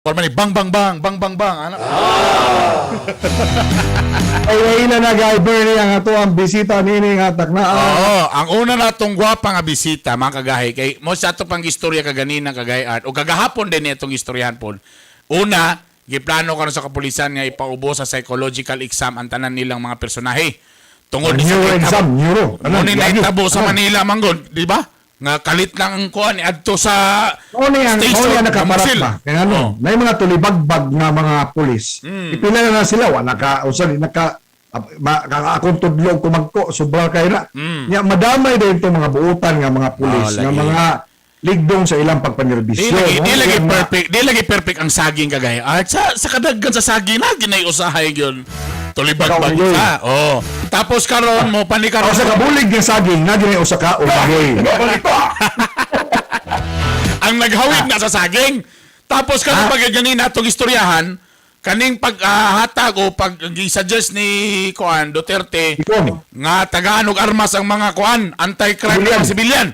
Forma ni bang bang bang bang bang bang ano? Ay na nag-iber niya nga to ang bisita nini nga takna. Oo, ang una natong gwapa nga bisita mga kagahi kay mo sa ato pang istorya kaganina kagahi art o kagahapon din itong istoryahan po. Una, giplano karon sa kapulisan nga ipaubo sa psychological exam ang tanan nilang mga personahe. Tungod ni Neuro exam, neuro. Ano ni naitabo sa Manila manggod, di ba? Nga kalit lang ang kuan adto sa O niya nakaparat Musil. ba? Kaya ano, may mga tulibagbag nga mga pulis. Ipila na sila, wala ka, usan, kakakong tudlog kumagko, sobra kayo na. Nya, madamay din itong mga buutan nga mga pulis, nga lagi. mga ligdong sa ilang pagpanerbisyo. Di lagi perfect ang saging kagaya. At sa kadaggan sa saging na ginay usahay yun. Tulibag Ikaw, ba Ugoy. Oh. Tapos karon mo panikaron O sa kabulig ng saging, nga ginay usa ka, umagay. ang naghawid na sa saging. Tapos karon pag ganina atong istoryahan, kaning paghatag o pag-suggest ni Kuan Duterte Ikaw. nga tagaan og armas ang mga Kuan anti-crime Sibilyan. mga sibilyan.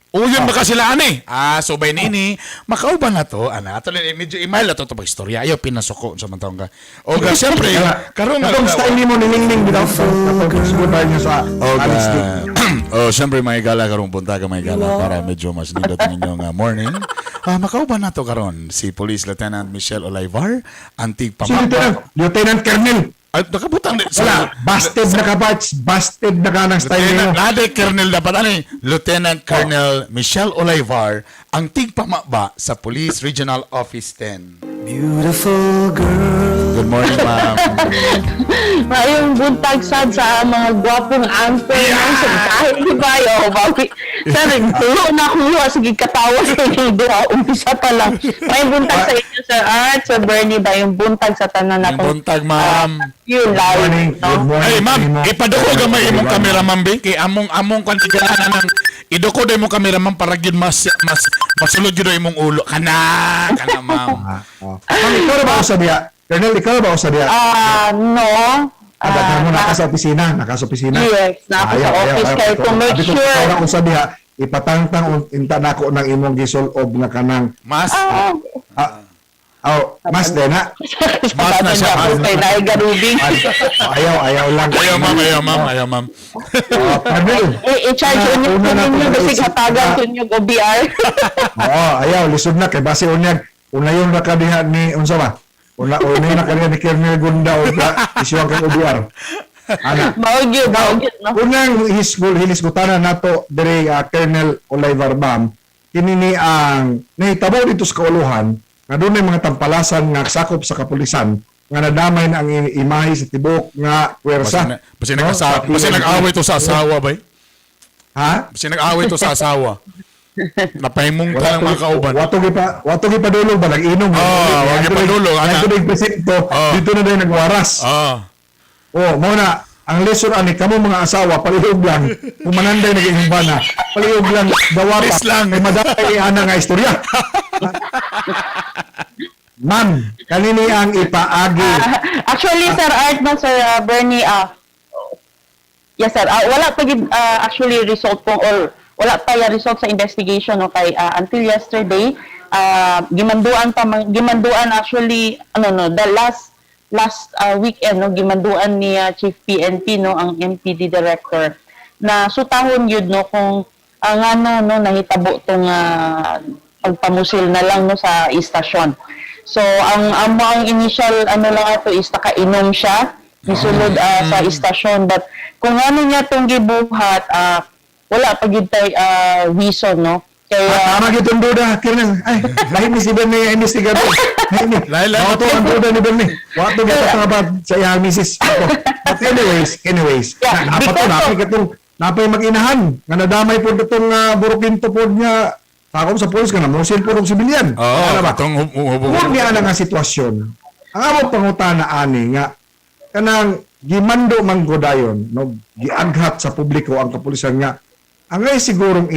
Uyon baka sila ani. Subay nini, makauban na to. Ato ni medyo email ato to pag istorya. Ayo pinasuko sa mantong ka. O ga syempre, karon Katong style ni mo nilingning bitaw. Katong subutan niyo sa honesty. Oh, syempre may gala karong punta ka may gala para medyo mas nindot ang inyong morning. Makauban na to karon si Police Lieutenant Michelle Olivar, antig Si Lieutenant Colonel. Ay, nakabutang din. Wala, busted na ka batch, busted na ka ng style Lieutenant, niyo. Nade Colonel dapat ani. Lieutenant Colonel Michelle Olivar, ang tigpamaba sa Police Regional Office 10. Beautiful girl. Good morning, ma'am. Mayong buntag sad sa mga gwapong anchor ng sugdahin di ba yo bawi. Sir, tulo na ako sige katawa sa inyo duha umpisa pa lang. May buntag sa inyo Sir Art, Sir Bernie ba yung buntag sa tanan Ang natong buntag, ma'am. yun Good morning, live. good No? morning. Ay, ma'am, Primo. ipadoko gamay imong kamera, ma'am, be. Kay among kwantiganan ng idoko day mo kamera, ma'am, para gid mas masulod gyud imong ulo. Kana, ma'am. Ma'am, ikaw na ba usa diya? Colonel, ikaw na ba usa diya? No. Kadaghan mo naka sa opisina, naka sa opisina. Yes, naka sa Ayaw, office ayaw, kay ayaw. to make Sabi ko, sure. ikaw na usa diya, ipatangtang inta nako ng imong gisulob na kanang Mas mas din ha. Mas na siya, mas. Kay Nay Garubing. Ayaw lang. ayaw, ma'am. Colonel. I-charge unyo Una na ninyo to, kasi isip hatagan na. tunyo OBR. Ayaw, lisod na kay base unyag. Una yung nakadiha ni unsa ba? Una yung nakadiha ni Colonel Gunda o isyong kang UBR. Ana. Maugyod, no? Unang hinisgutanan nato dire Colonel Oliver Bam kini ni ang nahitabo dito sa kauluhan nga doon mga tampalasan nga sakop sa kapulisan nga nadamay na ang imahe sa tibok nga pwersa. Basi No? basi nag-away to sa asawa, bay. Ha? Basi nag-away to sa asawa. Napahimong ka lang mga kauban. Wato gipadulog ba nag-inom? wag gipadulog, ana. Ito presento dito na din nagwaras. Mo na ang lesson ani kamo mga asawa palihog lang kung mananday naging bana palihog lang dawa pa Please lang. may madami ana nga istorya. Ma'am, kanini ang ipaagi. Actually, Sir Art, no, Sir Bernie, yes, sir. Wala pa gid actually result po or wala pa yung result sa investigation no kay until yesterday gimanduan actually the last weekend no gimanduan ni Chief PNP no ang MPD director na sutahon yun no kung ngano no nahitabo tong pagpamusil na lang no sa istasyon. So ang initial lang ato is nakainom siya misulod sa istasyon but kung ano niya tong gibuhat wala pa gid tay reason no kaya Tama gitong duda, Colonel. Ay, lahi ni si Bernie investigador. Lahi. Wato ang duda ni Bernie. Wato gito tangabad sa iyang misis. But anyways. Yeah, Apat because napay mag-inahan. Nga nadamay po itong burukinto po niya. Takot sa polis ka na, musil po ng sibilyan. Ano ba? Katong Huwag niya na nga sitwasyon. Ang among pangutana ani nga, kanang gimando manggodayon, no, giaghat sa publiko ang kapulisan nga, ang ay sigurong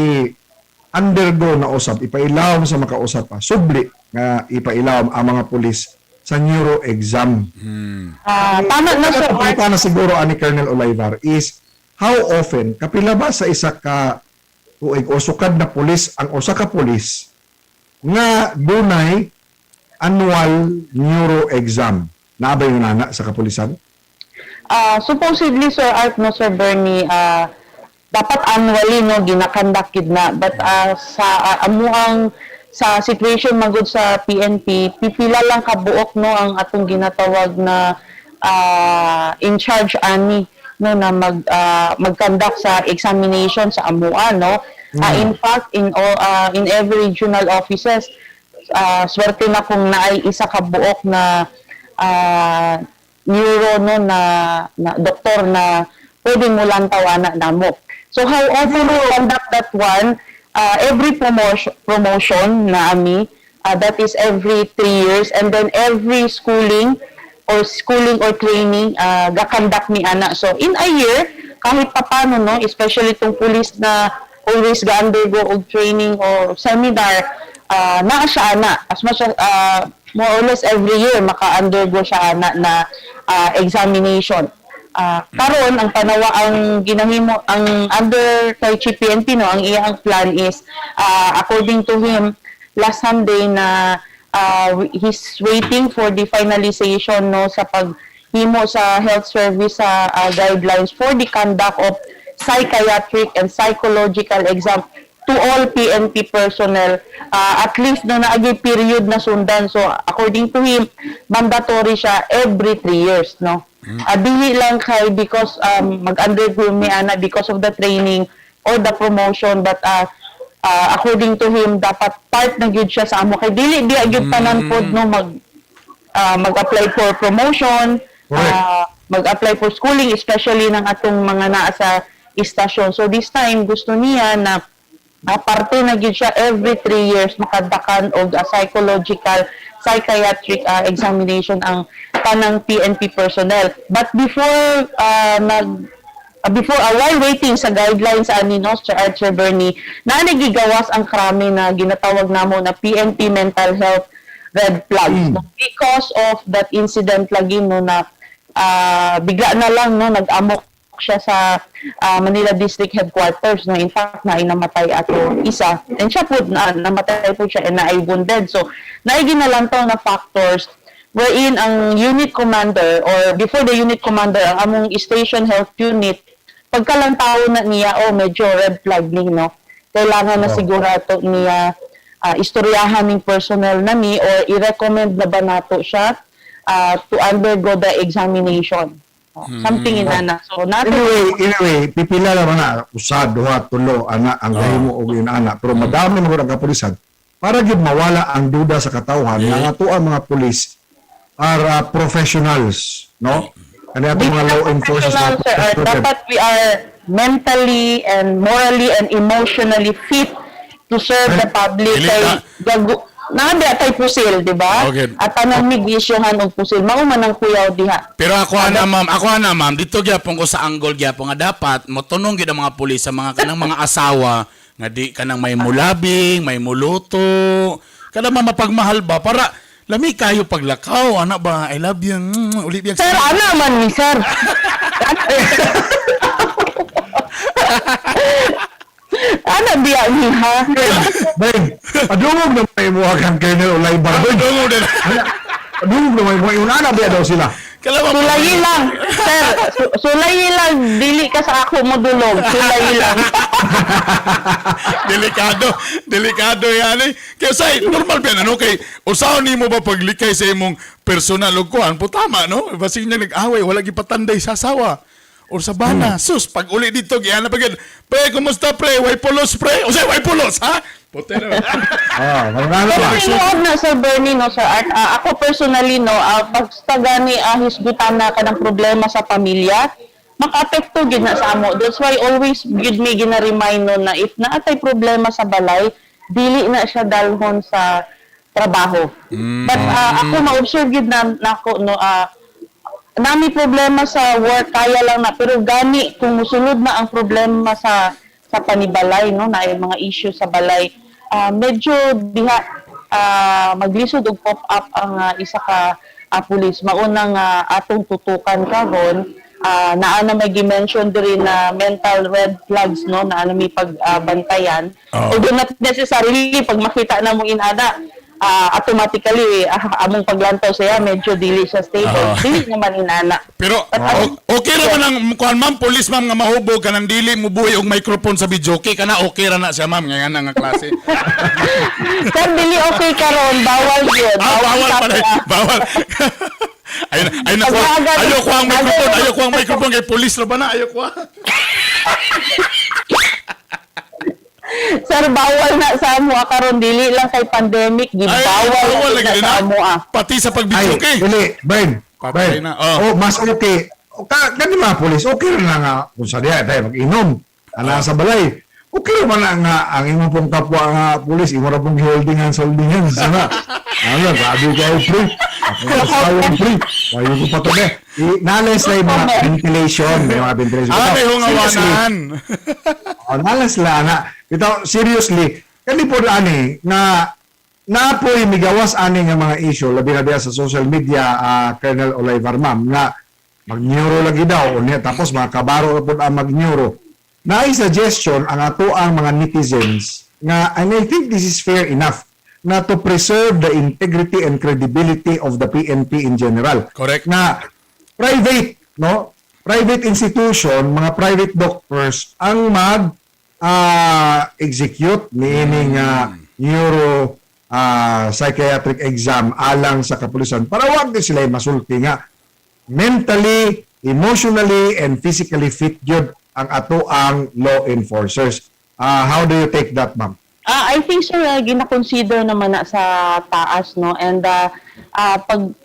undergo na usab, ipailawom sa makausap pa, subli nga ipailawom ang mga pulis sa neuro exam. tama na Sir Art. Pangutana siguro ani Colonel Olivar is, how often, kapila ba sa isa ka tuig o sukad na pulis ang usa ka pulis nga dunay annual neuro exam. Naabay yung nana sa kapulisan? Supposedly, Sir Art, no, Sir Bernie, dapat annually, no, ginakandak yun na. But sa amuang sa situation magud sa PNP, pipila lang kabuok, no, ang atong ginatawag na in charge ani, no, na mag-conduct sa examination sa amua, no. In fact, in every regional offices, swerte na kung naay isa kabuok na neuro, no, na doktor na pwedeng mo lang tawana namo. So however we conduct that one, every promotion na ami, that is every 3 years, and then every schooling or training ga-conduct ni ana. So in a year, kahit papano, no, especially itong police na always ga-undergo og training or seminar, naa siya ana. As much as more or less every year maka-undergo siya na examination. Karon ang panawa ang ginahimo ang under kay Chief PNP, no, ang iyang plan is according to him last Sunday na he's waiting for the finalization, no, sa paghimo sa health service guidelines for the conduct of psychiatric and psychological exam to all PNP personnel, at least na naagi period na sundan. So according to him, mandatory siya every 3 years, no. Dili lang kay because mag-undergo mi ana because of the training or the promotion, but according to him dapat part na gyud siya sa amo kay dili di gyud tanan pod, no, mag-apply for promotion, mag-apply for schooling, especially ng atong mga naa sa istasyon. So this time gusto niya na parte na gyud siya every 3 years makadakan og psychological psychiatric examination ang tanang PNP personnel. But before while waiting sa guidelines ani, no, Sir Archer Bernie, na nagigawas ang krami na ginatawag namo na PNP mental health red flags, no? Because of that incident lagi, no, na bigla na lang, no, nag-amok siya sa Manila District Headquarters, no. In fact, namatay ato isa, and siya po namatay po siya and naay wounded. So naiginalantaw na factors wherein ang unit commander or before the unit commander, ang among station health unit, pagkalantaw na niya, medyo red flag ni, no, kailangan na sigurado niya istoryahan ng personnel na ni or i-recommend na ba nato siya to undergo the examination. Something inana. So Anyway, pipila naman na usa, duha, tulo ana ang gahimo og yun ana, pero madami mo ang kapulisan para gid mawala ang duda sa katawhan nga ato ang mga pulis are professionals, no? Ano ato mga law enforcement, sir, dapat we are mentally and morally and emotionally fit to serve the public. Nabi atay pusil, di ba? Okay. At tanang migisyohan og pusil, mao man ang kuyaw diha. Pero ako na ma'am, dito gyapon ko sa angle gyapon nga dapat motunong gid ang mga pulis sa mga kanang mga asawa nga di kanang may mulabing, may muluto, kada mapagmahal ba para lami kayo paglakaw, ana ba? I love you. Uli biyak. Sir, ana man ni sir. Ana biya ni ha? Bay, padungog na may muhagan kayo na ulay barboy. Padungog na may muhagan. Yung ana biya daw sila. Sulayi lang. Sir, sulayi lang. Dili ka sa ako mo dulog. Sulayi lang. Delikado yan eh. Kaya say, normal ba ano? Kay, usaw ni mo ba paglikay sa imong personal o kuhan? Po tama, no? Basig na nag-away, wala gipatanday sa asawa. Or sa bana. Sus, pag uli dito, gyan na pagyan, pre, kumusta pre? Way pulos pre? O say, way pulos, ha? Puti na. Pero na Sir Bernie, no, Sir Art, ako personally, no, pag gani hisgutan na ka ng problema sa pamilya, maka-apekto gid na sa amo. That's why always gid me gina-remind no, na if naatay problema sa balay, dili na siya dalhon sa trabaho. But ako ma-observe gid na ako, no, nami problema sa work, kaya lang na, pero gani kung musulod na ang problema sa panibalay, no, na mga issue sa balay, medyo diha maglisod og pop up ang isa ka pulis. Maunang atong tutukan karon, naana may gi-mention diri na mental red flags, no, naana may pagbantayan. Although not necessarily pag makita na mo inada automatically among paglantaw siya medyo dili siya stable. Dili naman inana. Pero okay ra man ang kuan ma'am, police ma'am nga mahubog kanang dili mo buhi og microphone sa video, okay kana okay ra na siya ma'am nga yan nga klase. Sir, dili okay karon, bawal yun. Bawal sa- pala. Bawal. Ayoko ang microphone, ayoko ang microphone kay police ra ba na, ayoko. Sir, bawal na sa amo karon, dili lang kay pandemic, bawal gibawal na lagi sa na. amo. Pati sa Ay, pag-video okay. dili, Brian. Patay Brian. na, oh. Mas okay. Kani mga polis, okay na nga kung sa diya tayo mag-inom. Ana sa balay. Okay naman na nga ang imong pong kapwa nga pulis, imo ra pong holdingan sana. Ano, grabe kayo free. Ako sa free. Wayo ko pa to be. Nales lang yung mga ventilation, may mga ventilation. May Seriously, hungawanan. nales lang na. Ito, seriously, kani po ani na napoy migawas ani nga mga issue labi na diya sa social media, Colonel Oliver ma'am nga mag-neuro lagi daw unya tapos mga kabaro po ang mag-neuro. Naay suggestion ang ato ang mga netizens nga, and I think this is fair enough na to preserve the integrity and credibility of the PNP in general. Correct. Na private, no? Private institution, mga private doctors ang execute meaning neuro psychiatric exam alang sa kapulisan para wag din sila masulti nga mentally, emotionally, and physically fit gyud ang ato ang law enforcers. How do you take that, ma'am? I think sir, gina-consider naman na sa taas, no? And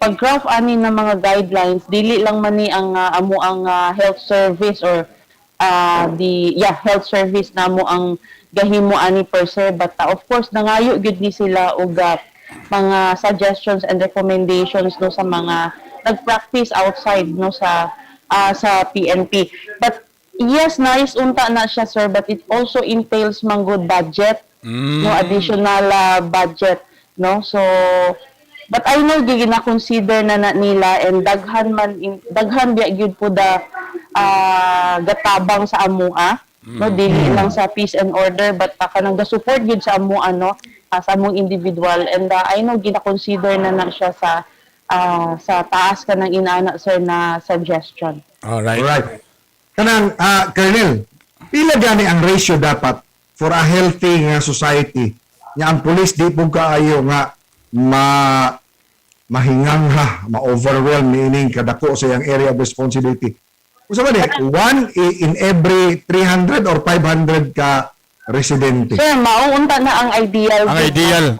pag-graph ani ng mga guidelines, dili lang man ni ang amo ang health service or health service na mo ang gahimo ani per se, but of course nangayo gyud ni sila og mga suggestions and recommendations no sa mga nag-practice outside no sa PNP. But yes, nice unta na siya sir, but it also entails mang good budget, no additional budget, no. So but I know gina-consider na nila and daghan biya gyud po da gatabang sa amua, no, dili lang sa peace and order but kanang ga-support gyud sa amua, no, sa among individual, and I know gina-consider na siya sa taas kanang inaana sir na suggestion. Alright. Alright. Kanang, Colonel, pila gani ang ratio dapat for a healthy nga society nga ang police di po kaayo nga mahingangha, ma-overwhelm, meaning kadako sa iyang area of responsibility. Kung sa ba one in every 300 or 500 ka residente. Sir, mauunta na ang ideal. Ang ideal.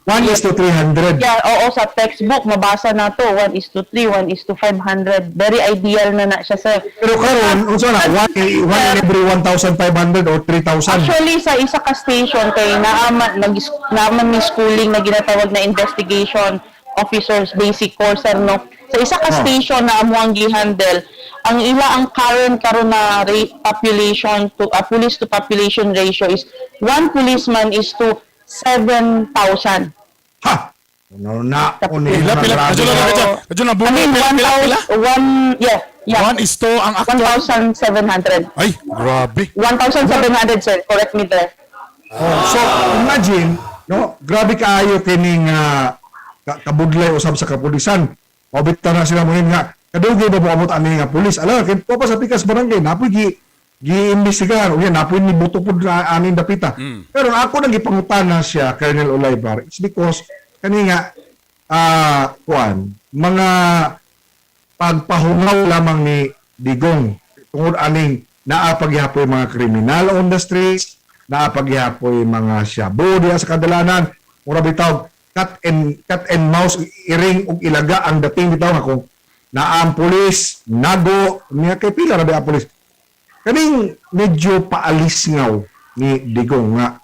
1:300. Yeah, oo, sa textbook, mabasa na to, 1:3, 1:500. Very ideal na siya, sir. Pero karon, unsa na, one in every 1,500 or 3,000. Actually, sa isa ka station, kay naaman may schooling na ginatawag na investigation officers basic course, sir, no? Sa isa ka station na amo ang gihandle, ang ang current karon na population to police to population ratio is 1 policeman is to 7,000. Ha! Ano na? Pila. Kadyo na I bulo. mean, Pila. 1 is to ang actual. 1,700. Ay, grabe. 1,700, sir. Correct me there. So, imagine, no, grabe kaayo kining kabudlay usab sa kapulisan. Mabita na sila mo nga, kadugay ba abot ani nga pulis? Ala, kay pa sa pikas barangay, napoy gi-imbestigahan. O yan, napoy ni buto po na anin dapita. Pero ako nang ipangutana siya, Colonel Olivar, it's because, kani nga, mga pagpahungaw lamang ni Digong tungod aning naapagyapoy mga kriminal on the streets, naapagyapoy mga shabu diya sa kadalanan, mura bitaw cat and mouse, iring ug ilaga ang dating bitaw nga kung naang pulis nago niya kay pila ra ba ang pulis kaning medyo paalis-ngaw ni Digong nga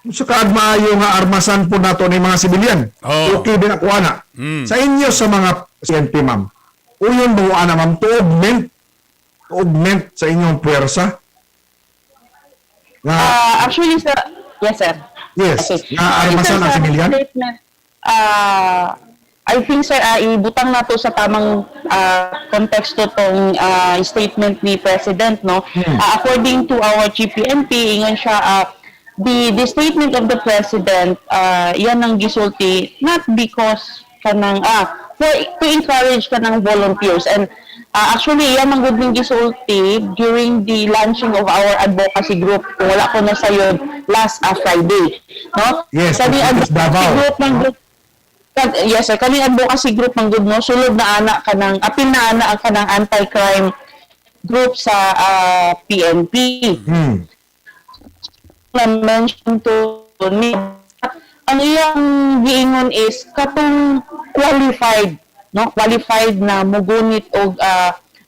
sa kaagmaayo nga armasan po nato ni mga sibilyan. Okay din ako ana. Sa inyo sa mga PNP, ma'am, uyon mo ana, ma'am, to augment sa inyong puwersa nga Actually, sir, yes, sir. yes, Okay. nga armasan ang sibilyan. Statement, I think, sir, ibutang na to sa tamang konteksto tong statement ni President, no? According to our GPNP, ingon siya, the statement of the president, yan ang gisulti, not because kanang, for, to encourage kanang volunteers. And actually, yan ang good ning gisulti during the launching of our advocacy group. Kung wala ko na sayo last Friday. No? Yes, Kani it's advocacy Davao. group ng group. Yes, sir. Kani advocacy group ng good, no? Sulod na ana kanang, apil na ana ang kanang anti-crime group sa PNP. Na mention to ni ang iyang giingon is katong qualified na mugunit og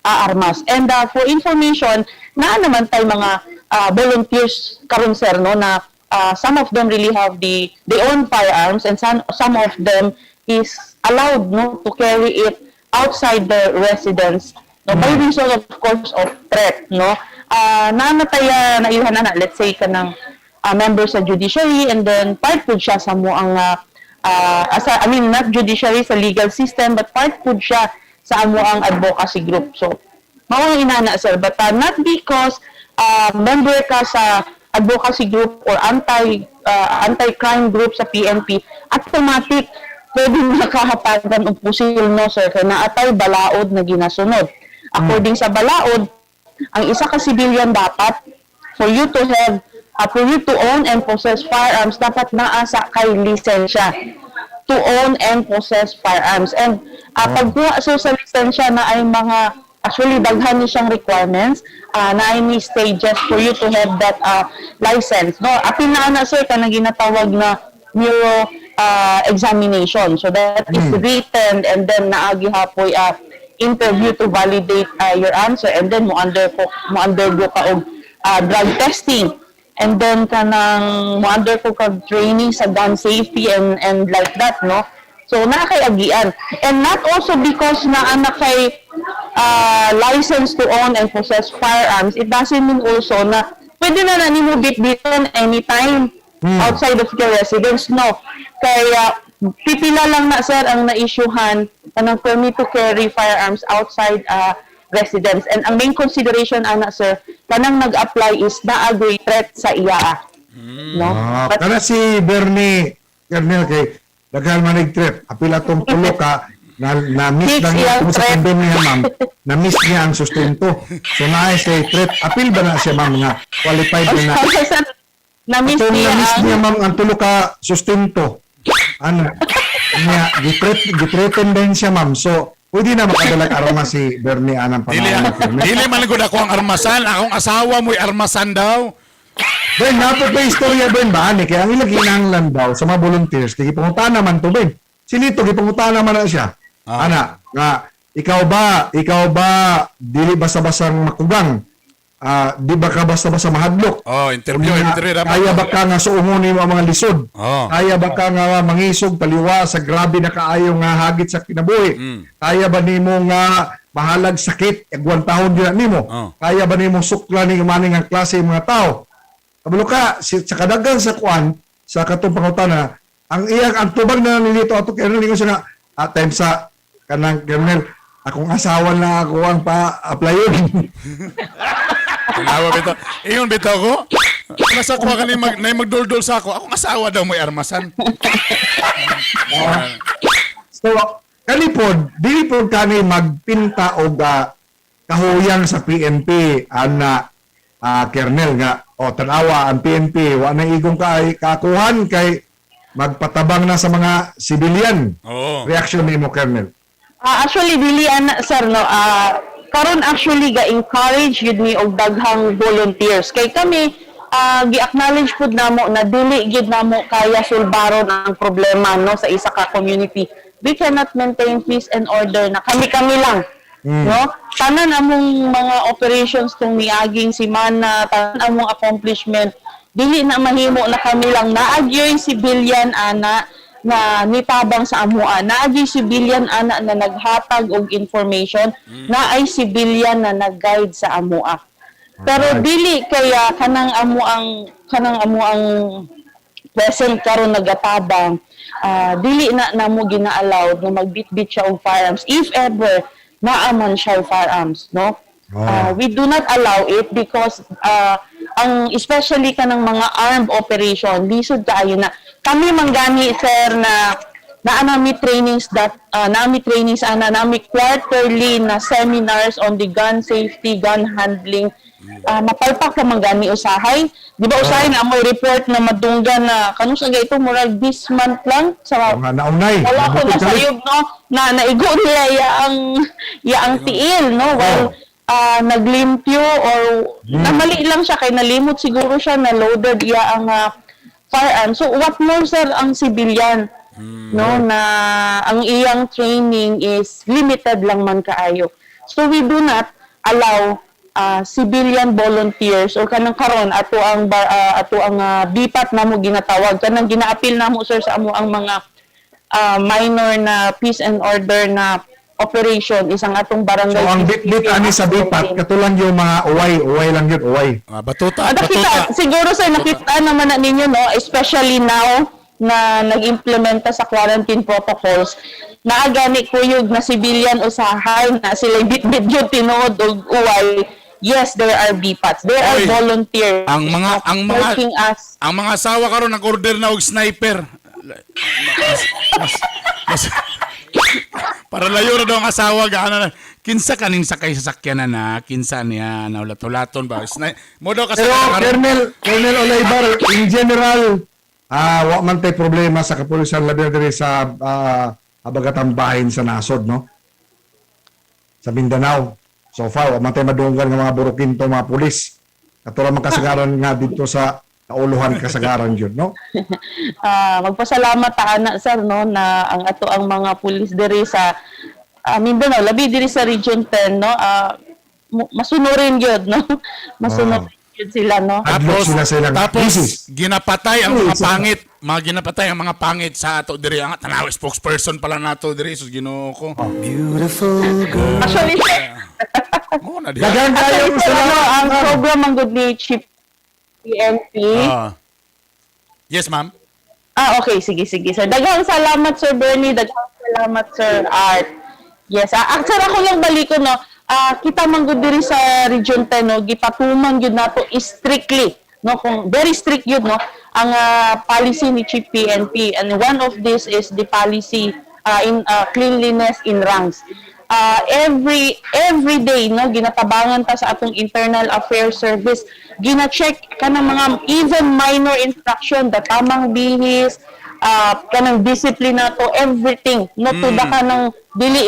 armas. And for information, na naman tay mga volunteers karon sir, no, na some of them really have they own firearms, and some of them is allowed, no, to carry it outside the residence, no, by reason of course of threat, no. Nanataya na ihan na, let's say kanang member sa judiciary, and then part po siya sa mo ang I mean not judiciary, sa legal system, but part po siya sa amo ang advocacy group. So mao ang inana sir, but not because member ka sa advocacy group or anti-crime group sa PNP, automatic pwede nakahatagan og pusil, no sir, kaya naatay balaod na ginasunod. According sa balaod, ang isa ka civilian dapat for you to have for you to own and possess firearms, dapat naa sa kay lisensya to own and possess firearms. And pagkuha so sa lisensya na ay mga, actually daghan ni siyang requirements, na ay ni stages for you to have that license, no. Apil na ana sir kanang ginatawag na neuro examination, so that is written, and then naagi hapoy interview to validate your answer, and then mo undergo ka og drug testing, and then kanang mo undergo ka training sa gun safety and like that, no. So na kay agian, and not also because na anak kay license to own and possess firearms, it doesn't mean also na pwede na nimo bitbiton anytime outside of your residence, no. Kaya pipila lang na sir ang na-issuehan kanang permit to carry firearms outside residence, and ang main consideration ana sir kanang nag-apply is na-agree threat sa iya, no. But Kana si Bernie Kernel kay daghan man nag-trip. Apil atong tulo ka na-miss Six lang niya years kung sa trip. condom niya, ma'am. Na-miss niya ang sustento. So naay sa trip. Apil ba na siya, ma'am, nga qualified na na. na-miss Kung niya na-miss ang niya, ma'am, ang tulo ka sustento. Ano? Niya, gitreten din siya, ma'am. So, pwede na makadalag arma si Bernie anang panahon. Dili man gud ako ang armasan, akong asawa mo'y armasan daw. Ben, napot ba istorya, Ben, ba? Kaya ang ilang kinahanglan daw sa mga volunteers, kaya ipangutan naman to, Ben. Silito, ipangutan naman na siya. Ana, nga, ikaw ba, dili basta-basang makugang? Di ba ka basta-basta mahadlok? Oh, interview dapat. Kaya ba ka nga suungon mo ang mga lisod? Oh. Kaya ba ka nga mangisog, taliwa sa grabe na kaayo nga hagit sa kinabuhi? Kaya ba nimo nga mahalag sakit, agwantahon din nimo? Oh. Kaya ba nimo sukla ni maning ang klase mga tao? Kabalo ka, sa kadagan sa kuan, sa katong pangutana, ang tubag na nilito ato kaya nalingon siya nga, time sa kanang Kernel, akong asawa na ako ang pa-applyin. Tinawa bito. Iyon bito ko. Nasa ko ka ni magdol-dol sa ako. Akong asawa daw mo'y armasan. So, kanipod, dili po kani magpinta o kahuyang sa PNP ana Kernel nga, tanawa ang PNP, wa na igong kakuhan kay magpatabang na sa mga civilian. Oo. Reaction ni mo, Kernel. actually dili ana sir, no, karon actually ga-encourage yun ni og daghang volunteers kay kami gi-acknowledge pud namo na dili gid namo kaya sulbaron ang problema, no, sa isa ka community. We cannot maintain peace and order na kami lang, no. Tanan among mga operations tong miaging semana, tanan among accomplishment dili na mahimo na kami lang. Naagyoy civilian ana na nitabang sa amuan, naagi civilian ana na naghatag og information, na ay civilian na nag-guide sa amua. Pero dili kaya kanang amuang present karon nagatabang, dili na namo gina-allowed na magbitbit siya og firearms if ever naaman siya firearms, no. We do not allow it because ang especially ka ng mga armed operation, lisod kaayo na. Kami manggani, sir, na naami trainings naami quarterly na seminars on the gun safety, gun handling. Mapalpak na manggani usahay. Di ba usahay na mo report na madunggan na kanus aga ito murag this month lang sa Mga naunay. wala ko na sayog, no, na naigo niya yaang tiil, no, while naglimpyo or namali lang siya kay nalimot siguro siya na loaded ang firearm. So what more, sir, ang civilian, no, na ang iyang training is limited lang man kaayo. So we do not allow civilian volunteers or kanang karon ato ang BPAT namo ginatawag kanang ginaapil namo, sir, sa amo ang mga minor na peace and order na operation isang atong barangay. So ang bit-bit ani sa bipat katulang yung mga uway lang yun, uway. Batuta, Nakita, siguro sir, nakita naman na ninyo, no, especially now na nag-implementa sa quarantine protocols, naagani kuyog na civilian usahay na sila bit-bit yun tinuod og uway. Yes, there are BPATs. There are Oy, volunteers. ang working as mga asawa karon nag-order na og sniper. Para layo na daw ang asawa gaano na. Kinsa kaning sakay sa sakyanan na kinsa niya na ulat-ulaton ba. Mo daw kasi Pero Colonel Olaybar, in general, wa man tay problema sa kapulisan labi diri sa habagatang bahin sa nasod, no? Sa Mindanao. So far, wa man tay madunggan nga mga burukinto, mga pulis. Katulad man kasagaran nga dito sa kauluhan kasagaran yun, no? magpasalamat ta ana, sir, no, na ang ato ang mga pulis diri sa Mindanao, labi diri sa Region 10, no, masunurin gyud, no. Masunurin gyud sila, no. Tapos ginapatay ang mga pangit. Ginapatay ang mga pangit sa ato diri. Ang tanaw spokesperson pala nato diri sus Ginoo ko. Beautiful girl. Actually, Mo na diha. Dagan kayo actually, sir, ano, ang program ang good ni Chief PNP. Yes, ma'am. Okay, sige, sir. Daghang salamat, Sir Bernie. Daghang salamat, Sir Art. Yes, sir, ako lang baliko, no. Kita man gud diri sa Region 10, no, gipatuman gyud nato strictly, no, kung very strict gyud, no, ang policy ni Chief PNP, and one of this is the policy in cleanliness in ranks. Every day, no, ginatabangan ta sa atong internal affairs service, gina-check kanang mga even minor infraction, da tamang bihis, kanang discipline nato, everything, no, tuda ka ng dili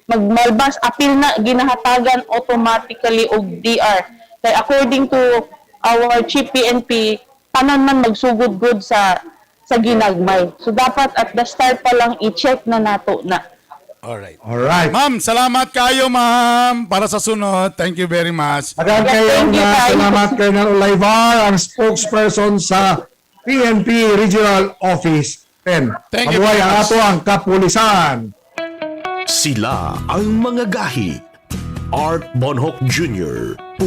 magmalbas, apil na ginahatagan automatically og DR. Kay according to our Chief PNP, tanan man magsugod-gud sa ginagmay. So dapat at the start pa lang i-check na nato na. Alright. Alright. Ma'am, salamat kayo, ma'am, para sa sunod. Thank you very much. Dagan kayo Thank you, guys. salamat kay Colonel Olaybar, ang spokesperson sa PNP Regional Office 10. Thank you Mabuhay very ang much. ato ang kapulisan. Sila ang mga gahi. Art Bonhoc Jr.,